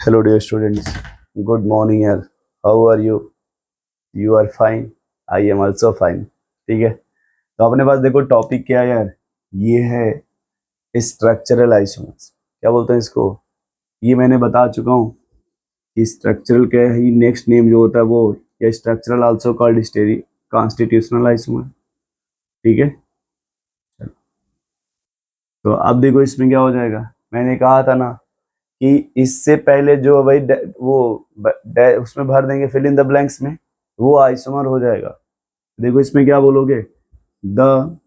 Hello, dear students. Good morning, yaar. How are you? You are fine. I am also fine. ठीक है. तो अपने पास देखो topic क्या है यार. ये है स्ट्रक्चरल आइसोमर्स. क्या बोलते हैं इसको? ये मैंने बता चुका हूँ कि स्ट्रक्चरल क्या है. नेक्स्ट नेम जो होता है वो या structural also called स्टेरी constitutional isomer. ठीक है. तो अब देखो इसमें क्या हो जाएगा. मैंने कहा था ना कि इससे पहले जो भाई उसमें भर देंगे फिल इन द ब्लैंक्स में, वो आइसोमर हो जाएगा. देखो इसमें क्या बोलोगे. The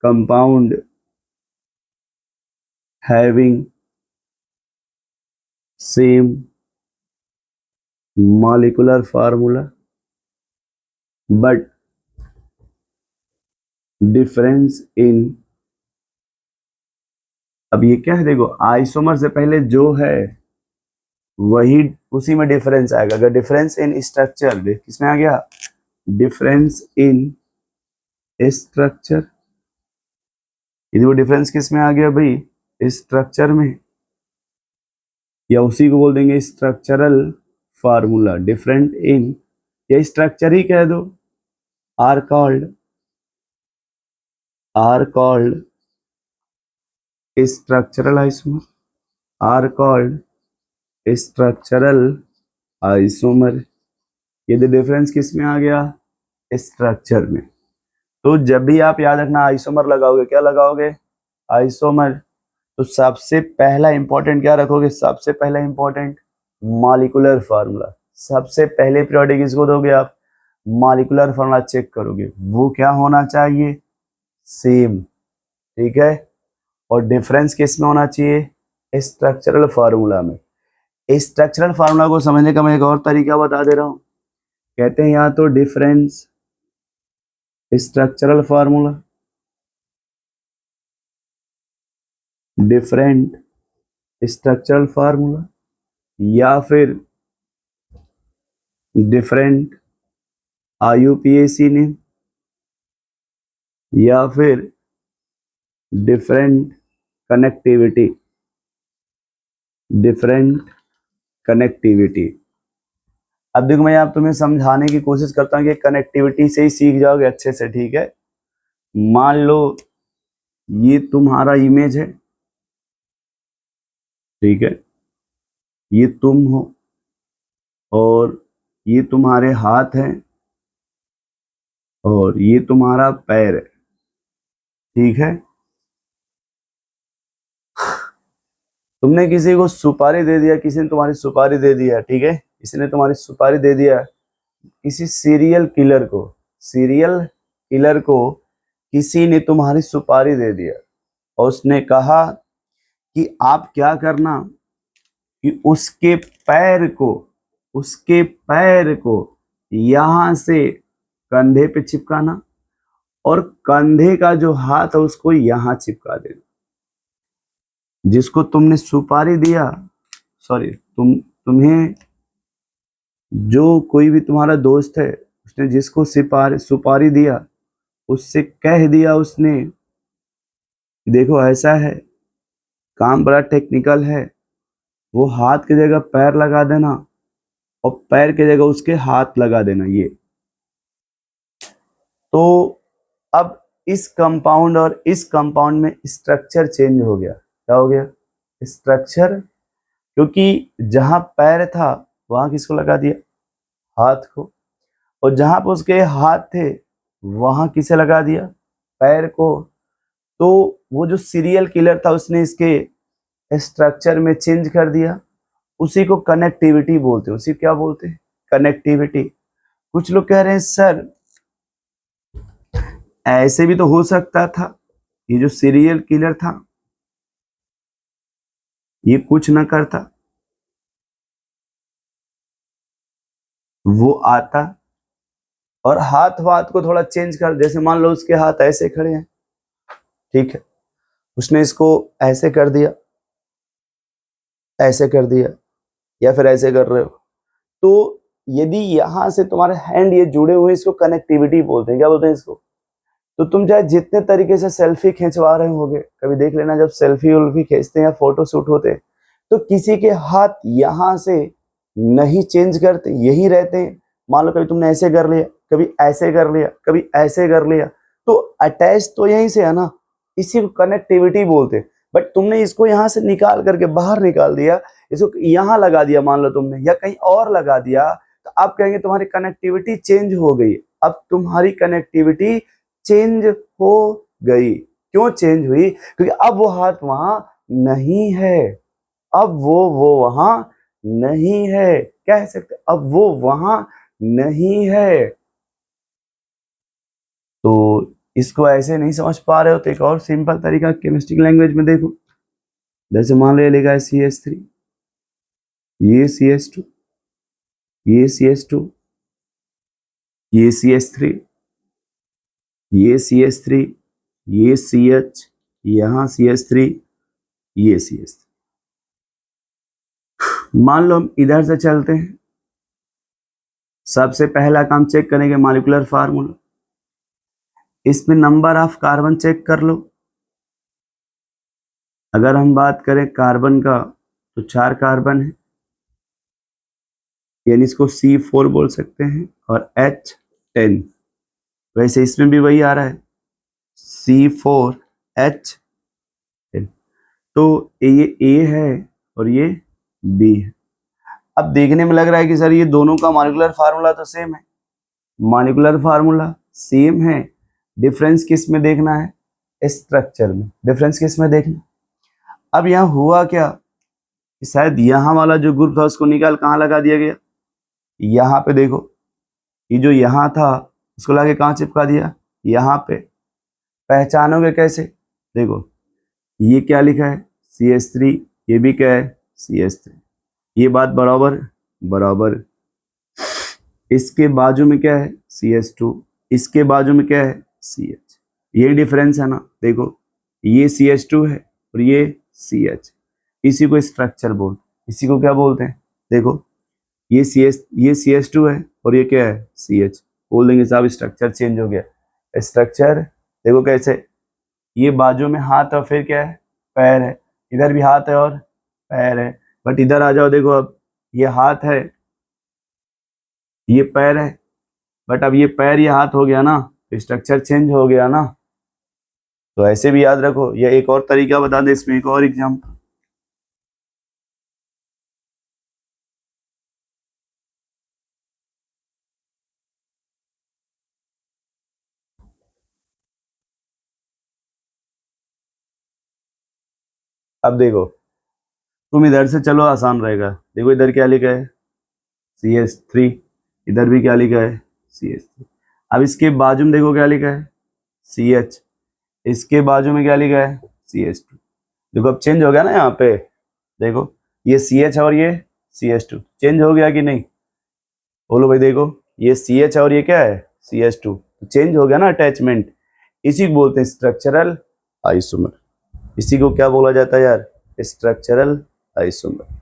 compound having same molecular formula but difference in. अब ये क्या है. देखो आइसोमर से पहले जो है वही उसी में डिफरेंस आएगा. अगर डिफरेंस इन स्ट्रक्चर किसमें आ गया. Difference in structure. यदि वो डिफरेंस किस में आ गया भाई. स्ट्रक्चर में, या उसी को बोल देंगे स्ट्रक्चरल फार्मूला. डिफरेंट इन या स्ट्रक्चर ही कह दो. Are called structural isomer. Are called structural isomer. यदि डिफरेंस किस में आ गया. स्ट्रक्चर में. तो जब भी आप याद रखना आइसोमर लगाओगे, क्या लगाओगे. आइसोमर. तो सबसे पहला इंपॉर्टेंट क्या रखोगे. सबसे पहला इंपॉर्टेंट मॉलिक्यूलर फार्मूला. सबसे पहले प्रायोरिटी किसको दोगे आप. मॉलिक्यूलर फार्मूला चेक करोगे. वो क्या होना चाहिए. सेम. ठीक है. और डिफरेंस किस में होना चाहिए. स्ट्रक्चरल फार्मूला में. स्ट्रक्चरल फार्मूला को समझने का मैं एक और तरीका बता दे रहा हूं. कहते हैं या तो difference structural formula, different structural formula, या फिर डिफरेंट IUPAC नेम, या फिर डिफरेंट कनेक्टिविटी. Different connectivity. अब देखो मैं आप तुम्हें समझाने की कोशिश करता हूँ कि कनेक्टिविटी से ही सीख जाओगे अच्छे से. ठीक है. मान लो ये तुम्हारा इमेज है. ठीक है. ये तुम हो और ये तुम्हारे हाथ हैं और ये तुम्हारा पैर है. ठीक है. तुमने किसी को सुपारी दे दिया. किसी ने तुम्हारी सुपारी दे दिया. ठीक है. किसी ने तुम्हारी सुपारी दे दिया किसी सीरियल किलर को. सीरियल किलर को किसी ने तुम्हारी सुपारी दे दिया और उसने कहा कि आप क्या करना कि उसके पैर को यहां से कंधे पे चिपकाना और कंधे का जो हाथ है उसको यहां चिपका देना. जिसको तुमने सुपारी दिया, सॉरी तुम्हें जो कोई भी तुम्हारा दोस्त है उसने जिसको सुपारी दिया उससे कह दिया उसने देखो ऐसा है, काम बड़ा टेक्निकल है. वो हाथ की जगह पैर लगा देना और पैर की जगह उसके हाथ लगा देना. ये तो अब इस कंपाउंड और इस कंपाउंड में स्ट्रक्चर चेंज हो गया. क्या हो गया. स्ट्रक्चर. क्योंकि जहां पैर था वहां किसको लगा दिया. हाथ को. और जहां पर उसके हाथ थे वहां किसे लगा दिया. पैर को. तो वो जो सीरियल किलर था उसने इसके स्ट्रक्चर में चेंज कर दिया. उसी को कनेक्टिविटी बोलते हैं. उसी क्या बोलते हैं. कनेक्टिविटी. कुछ लोग कह रहे हैं सर ऐसे भी तो हो सकता था. ये जो सीरियल किलर था ये कुछ ना करता, वो आता और हाथ को थोड़ा चेंज कर. जैसे मान लो उसके हाथ ऐसे खड़े हैं. ठीक है. उसने इसको ऐसे कर दिया, ऐसे कर दिया, या फिर ऐसे कर रहे हो. तो यदि यहां से तुम्हारे हैंड ये जुड़े हुए इसको कनेक्टिविटी बोलते हैं. क्या बोलते हैं इसको. तो तुम चाहे जितने तरीके से सेल्फी खिंचवा रहे होगे, कभी देख लेना जब सेल्फी उल्फी खींचते हैं या फोटो शूट होते हैं तो किसी के हाथ यहाँ से नहीं चेंज करते, यही रहते हैं। मान लो कभी तुमने ऐसे कर लिया, कभी ऐसे कर लिया, कभी ऐसे कर लिया, तो अटैच तो यहीं से है ना, इसी को कनेक्टिविटी बोलते हैं। बट तुमने इसको यहाँ से निकाल करके बाहर निकाल दिया, इसको यहाँ लगा दिया मान लो तुमने, या कहीं और लगा दिया, तो आप कहेंगे तुम्हारी कनेक्टिविटी चेंज हो गई। अब तुम्हारी कनेक्टिविटी चेंज हो गई। क्यों चेंज हुई? क्योंकि अब वो हाथ वहां नहीं है, अब वो वहां नहीं है। कह सकते अब वो वहां नहीं है। तो इसको ऐसे नहीं समझ पा रहे हो तो एक और सिंपल तरीका केमिस्ट्री लैंग्वेज में देखो। जैसे मान लो ये लिखा है CH3, ये CH2, ये CH2, ये CH3, ये CH3, ये CH, यहाँ CH3, ये CH3। मान लो हम इधर से चलते हैं। सबसे पहला काम चेक करेंगे मॉलिक्यूलर फार्मूला। इसमें नंबर ऑफ कार्बन चेक कर लो। अगर हम बात करें कार्बन का तो 4 कार्बन है, यानी इसको C4 बोल सकते हैं, और H10। वैसे इसमें भी वही आ रहा है C4H10। तो ये A है और ये B है। अब देखने में लग रहा है कि सर ये दोनों का मॉलिक्यूलर फार्मूला तो सेम है, मॉलिक्यूलर फार्मूला सेम है, डिफरेंस किस में देखना है? स्ट्रक्चर में। डिफरेंस किस में देखना? अब यहाँ हुआ क्या, शायद यहाँ वाला जो ग्रुप था उसको निकाल कहाँ लगा दिया गया, यहाँ पे देखो, ये जो यहाँ था उसको लाके कहाँ चिपका दिया, यहाँ पे। पहचानोगे कैसे? देखो ये क्या लिखा है CH3, ये भी क्या है CH3, ये बात बराबर बराबर। इसके बाजू में क्या है CH2, इसके बाजू में क्या है CH। ये डिफरेंस है ना, देखो ये CH2 है और ये CH। इसी को स्ट्रक्चर बोलते, इसी को क्या बोलते हैं? देखो ये CH2 है और ये क्या है CH। बोल देंगे साहब स्ट्रक्चर चेंज हो गया। स्ट्रक्चर देखो कैसे, ये बाजू में हाथ और फिर क्या है पैर है, इधर भी हाथ है और पैर है। बट इधर आ जाओ, देखो अब ये हाथ है, ये पैर है, बट अब ये पैर ये हाथ हो गया ना, स्ट्रक्चर चेंज हो गया ना। तो ऐसे भी याद रखो। ये एक और तरीका बता दे, इसमें एक और एग्जाम्पल। अब देखो तुम इधर से चलो, आसान रहेगा। देखो इधर क्या लिखा है CH3, इधर भी क्या लिखा है CH3। अब इसके बाजू में देखो क्या लिखा है CH, इसके बाजू में क्या लिखा है CH2। देखो अब चेंज हो गया ना, यहाँ पे देखो ये CH और ये CH2 चेंज हो गया कि नहीं? बोलो भाई। देखो ये CH और ये क्या है CH2, चेंज हो गया ना अटैचमेंट। इसी को बोलते हैं स्ट्रक्चरल आइसोमर। इसी को क्या बोला जाता है यार? Structural isomer.